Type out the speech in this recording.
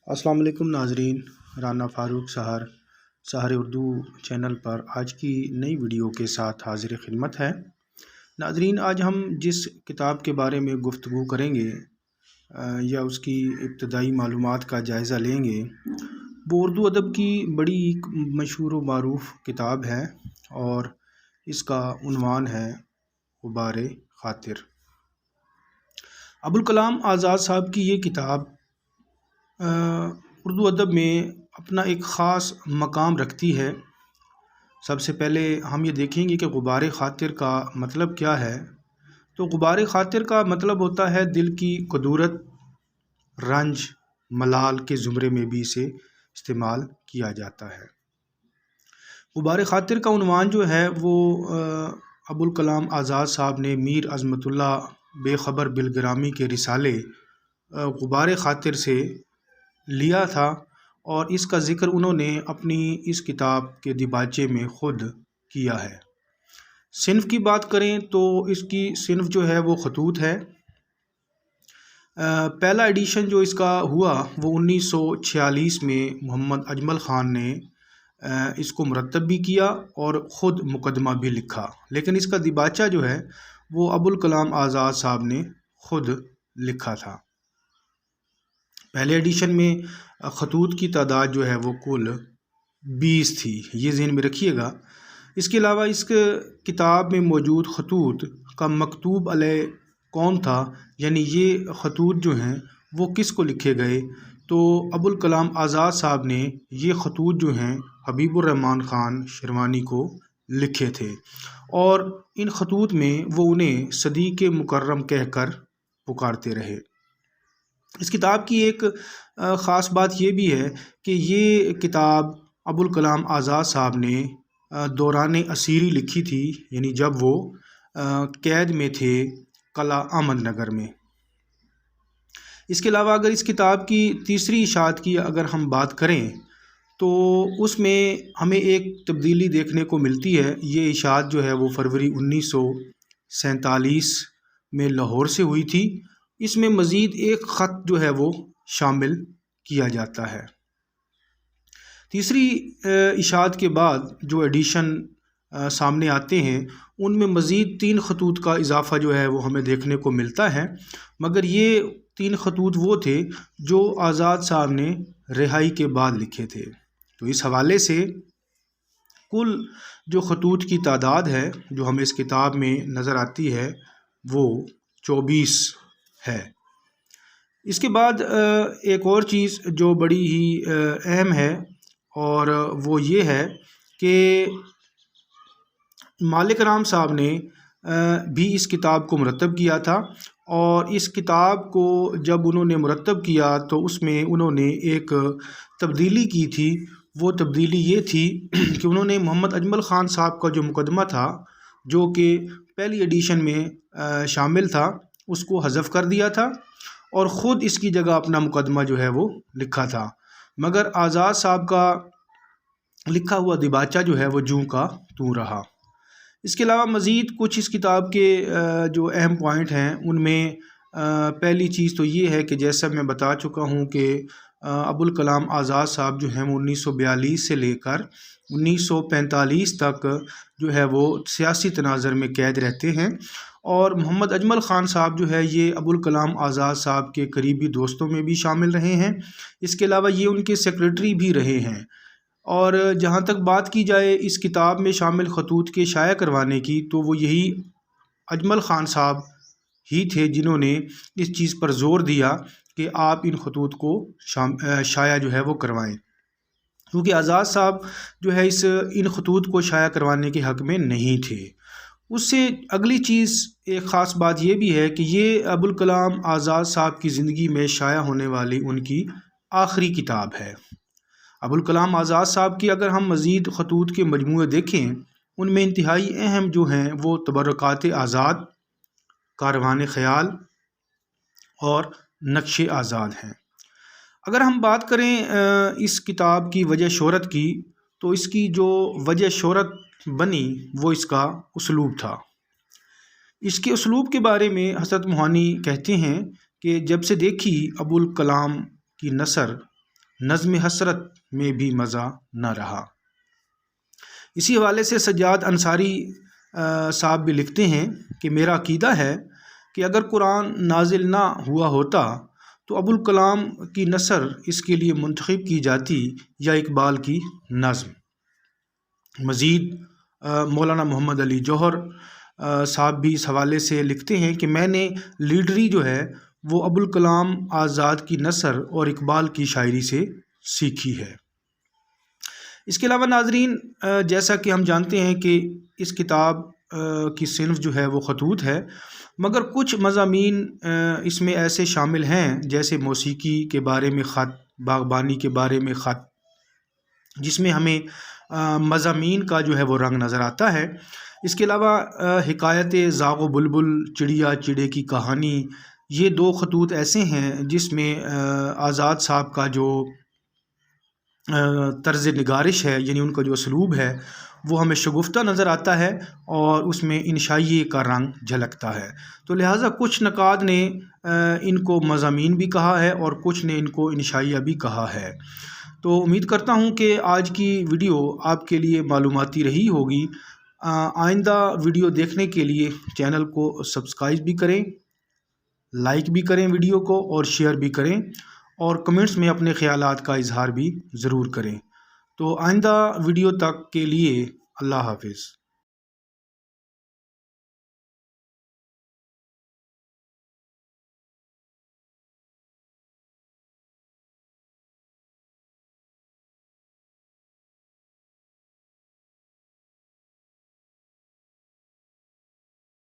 السلام علیکم ناظرین، رانا فاروق سحر اردو چینل پر آج کی نئی ویڈیو کے ساتھ حاضر خدمت ہے۔ ناظرین، آج ہم جس کتاب کے بارے میں گفتگو کریں گے یا اس کی ابتدائی معلومات کا جائزہ لیں گے، وہ اردو ادب کی بڑی ایک مشہور و معروف کتاب ہے اور اس کا عنوان ہے غبار خاطر۔ ابوالکلام آزاد صاحب کی یہ کتاب اردو ادب میں اپنا ایک خاص مقام رکھتی ہے۔ سب سے پہلے ہم یہ دیکھیں گے کہ غبار خاطر کا مطلب کیا ہے۔ تو غبار خاطر کا مطلب ہوتا ہے دل کی کدورت، رنج، ملال کے زمرے میں بھی اسے استعمال کیا جاتا ہے۔ غبار خاطر کا عنوان جو ہے وہ ابوالکلام آزاد صاحب نے میر عظمت اللہ بے خبر بالگرامی کے رسالے غبار خاطر سے لیا تھا، اور اس کا ذکر انہوں نے اپنی اس کتاب کے دیباچے میں خود کیا ہے۔ صنف کی بات کریں تو اس کی صنف جو ہے وہ خطوط ہے۔ پہلا ایڈیشن جو اس کا ہوا وہ 1946 میں محمد اجمل خان نے اس کو مرتب بھی کیا اور خود مقدمہ بھی لکھا، لیکن اس کا دیباچہ جو ہے وہ ابوالکلام آزاد صاحب نے خود لکھا تھا۔ پہلے ایڈیشن میں خطوط کی تعداد جو ہے وہ کل 20 تھی، یہ ذہن میں رکھیے گا۔ اس کے علاوہ اس کتاب میں موجود خطوط کا مکتوب علیہ کون تھا، یعنی یہ خطوط جو ہیں وہ کس کو لکھے گئے، تو ابوالکلام آزاد صاحب نے یہ خطوط جو ہیں حبیب الرحمن خان شیروانی کو لکھے تھے، اور ان خطوط میں وہ انہیں صدیق مکرم کہہ کر پکارتے رہے۔ اس کتاب کی ایک خاص بات یہ بھی ہے کہ یہ کتاب ابوالکلام آزاد صاحب نے دوران اسیری لکھی تھی، یعنی جب وہ قید میں تھے قلعہ احمد نگر میں۔ اس کے علاوہ اگر اس کتاب کی تیسری اشاعت کی اگر ہم بات کریں تو اس میں ہمیں ایک تبدیلی دیکھنے کو ملتی ہے۔ یہ اشاعت جو ہے وہ فروری 1947 میں لاہور سے ہوئی تھی۔ اس میں مزید ایک خط جو ہے وہ شامل کیا جاتا ہے۔ تیسری اشاعت کے بعد جو ایڈیشن سامنے آتے ہیں ان میں مزید 3 خطوط کا اضافہ جو ہے وہ ہمیں دیکھنے کو ملتا ہے، مگر یہ 3 خطوط وہ تھے جو آزاد صاحب نے رہائی کے بعد لکھے تھے۔ تو اس حوالے سے کل جو خطوط کی تعداد ہے جو ہمیں اس کتاب میں نظر آتی ہے وہ 24 ہے۔ اس کے بعد ایک اور چیز جو بڑی ہی اہم ہے اور وہ یہ ہے کہ مالک رام صاحب نے بھی اس کتاب کو مرتب کیا تھا، اور اس کتاب کو جب انہوں نے مرتب کیا تو اس میں انہوں نے ایک تبدیلی کی تھی۔ وہ تبدیلی یہ تھی کہ انہوں نے محمد اجمل خان صاحب کا جو مقدمہ تھا جو کہ پہلی ایڈیشن میں شامل تھا اس کو حذف کر دیا تھا، اور خود اس کی جگہ اپنا مقدمہ جو ہے وہ لکھا تھا، مگر آزاد صاحب کا لکھا ہوا دیباچہ جو ہے وہ جوں کا توں رہا۔ اس کے علاوہ مزید کچھ اس کتاب کے جو اہم پوائنٹ ہیں ان میں پہلی چیز تو یہ ہے کہ جیسا میں بتا چکا ہوں کہ ابوالکلام آزاد صاحب جو ہیں وہ 1942 سے لے کر 1945 تک جو ہے وہ سیاسی تناظر میں قید رہتے ہیں، اور محمد اجمل خان صاحب جو ہے یہ ابوالکلام آزاد صاحب کے قریبی دوستوں میں بھی شامل رہے ہیں۔ اس کے علاوہ یہ ان کے سیکریٹری بھی رہے ہیں، اور جہاں تک بات کی جائے اس کتاب میں شامل خطوط کے شائع کروانے کی تو وہ یہی اجمل خان صاحب ہی تھے جنہوں نے اس چیز پر زور دیا کہ آپ ان خطوط کو شائع جو ہے وہ کروائیں، کیونکہ آزاد صاحب جو ہے ان خطوط کو شائع کروانے کے حق میں نہیں تھے۔ اس سے اگلی چیز ایک خاص بات یہ بھی ہے کہ یہ ابوالکلام آزاد صاحب کی زندگی میں شائع ہونے والی ان کی آخری کتاب ہے۔ ابوالکلام آزاد صاحب کی اگر ہم مزید خطوط کے مجموعے دیکھیں ان میں انتہائی اہم جو ہیں وہ تبرکات آزاد، کاروان خیال اور نقش آزاد ہیں۔ اگر ہم بات کریں اس کتاب کی وجہ شہرت کی تو اس کی جو وجہ شہرت بنی وہ اس کا اسلوب تھا۔ اس کے اسلوب کے بارے میں حضرت موہانی کہتے ہیں کہ جب سے دیکھی ابوالکلام کی نثر نظم حسرت میں بھی مزہ نہ رہا۔ اسی حوالے سے سجاد انصاری صاحب بھی لکھتے ہیں کہ میرا عقیدہ ہے کہ اگر قرآن نازل نہ ہوا ہوتا تو ابوالکلام کی نثر اس کے لیے منتخب کی جاتی یا اقبال کی نظم۔ مزید مولانا محمد علی جوہر صاحب بھی اس حوالے سے لکھتے ہیں کہ میں نے لیڈری جو ہے وہ ابوالکلام آزاد کی نثر اور اقبال کی شاعری سے سیکھی ہے۔ اس کے علاوہ ناظرین، جیسا کہ ہم جانتے ہیں کہ اس کتاب کی صنف جو ہے وہ خطوط ہے، مگر کچھ مضامین اس میں ایسے شامل ہیں جیسے موسیقی کے بارے میں خط، باغبانی کے بارے میں خط، جس میں ہمیں مضامین کا جو ہے وہ رنگ نظر آتا ہے۔ اس کے علاوہ حکایت زاغ و بلبل، چڑیا چڑے کی کہانی، یہ 2 خطوط ایسے ہیں جس میں آزاد صاحب کا جو طرز نگارش ہے، یعنی ان کا جو اسلوب ہے، وہ ہمیں شگفتہ نظر آتا ہے اور اس میں انشائیے کا رنگ جھلکتا ہے۔ تو لہٰذا کچھ نقاد نے ان کو مضامین بھی کہا ہے اور کچھ نے ان کو انشائیہ بھی کہا ہے۔ تو امید کرتا ہوں کہ آج کی ویڈیو آپ کے لیے معلوماتی رہی ہوگی۔ آئندہ ویڈیو دیکھنے کے لیے چینل کو سبسکرائب بھی کریں، لائک بھی کریں ویڈیو کو، اور شیئر بھی کریں، اور کمنٹس میں اپنے خیالات کا اظہار بھی ضرور کریں۔ تو آئندہ ویڈیو تک کے لیے اللہ حافظ۔